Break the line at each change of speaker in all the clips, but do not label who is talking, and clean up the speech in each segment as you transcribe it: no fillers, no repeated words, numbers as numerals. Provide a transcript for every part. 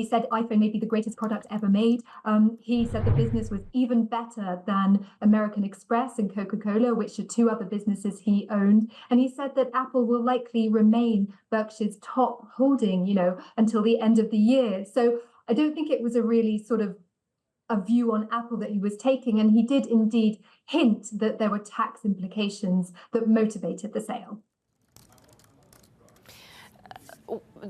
He said iPhone may be the greatest product ever made. He said the business was even better than American Express and Coca-Cola, which are two other businesses he owned. And he said that Apple will likely remain Berkshire's top holding, until the end of the year. So I don't think it was a really sort of a view on Apple that he was taking. And he did indeed hint that there were tax implications that motivated the sale.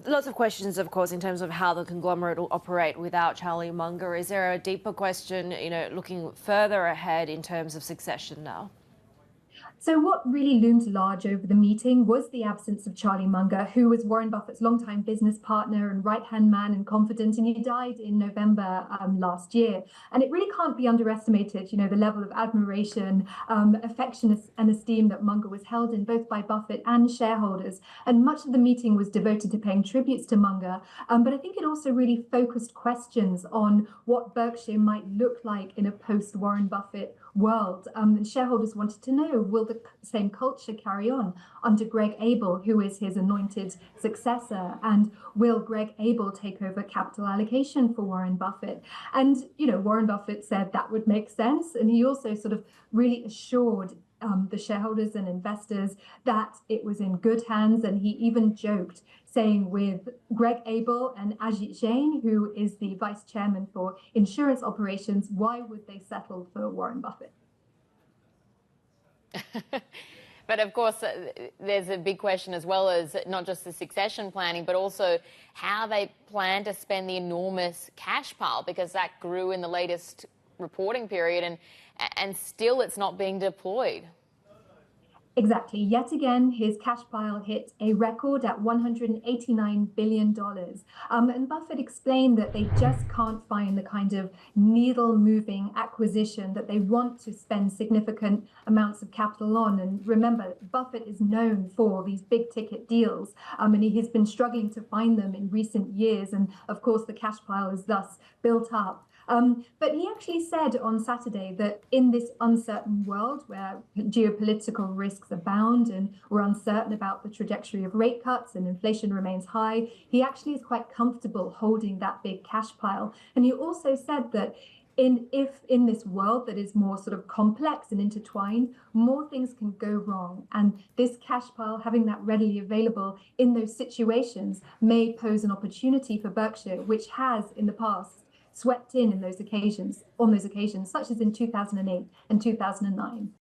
Lots of questions, of course, in terms of how the conglomerate will operate without Charlie Munger. Is there a deeper question, looking further ahead in terms of succession now?
So what really loomed large over the meeting was the absence of Charlie Munger, who was Warren Buffett's longtime business partner and right-hand man and confidant, and he died in November last year. And it really can't be underestimated, the level of admiration, affection and esteem that Munger was held in both by Buffett and shareholders. And much of the meeting was devoted to paying tributes to Munger. But I think it also really focused questions on what Berkshire might look like in a post-Warren Buffett world. And shareholders wanted to know, will the same culture carry on under Greg Abel, who is his anointed successor? And will Greg Abel take over capital allocation for Warren Buffett? And, Warren Buffett said that would make sense. And he also sort of really assured the shareholders and investors that it was in good hands. And he even joked, saying with Greg Abel and Ajit Jain, who is the vice chairman for insurance operations, why would they settle for Warren Buffett?
But of course, there's a big question as well as not just the succession planning, but also how they plan to spend the enormous cash pile, because that grew in the latest reporting period and still it's not being deployed.
Exactly. Yet again, his cash pile hit a record at $189 billion. And Buffett explained that they just can't find the kind of needle-moving acquisition that they want to spend significant amounts of capital on. And remember, Buffett is known for these big-ticket deals, and he has been struggling to find them in recent years. And of course, the cash pile is thus built up. But he actually said on Saturday that in this uncertain world where geopolitical risks abound and we're uncertain about the trajectory of rate cuts and inflation remains high, he actually is quite comfortable holding that big cash pile. And he also said that if in this world that is more sort of complex and intertwined, more things can go wrong. And this cash pile, having that readily available in those situations, may pose an opportunity for Berkshire, which has in the past swept in those occasions, such as in 2008 and 2009.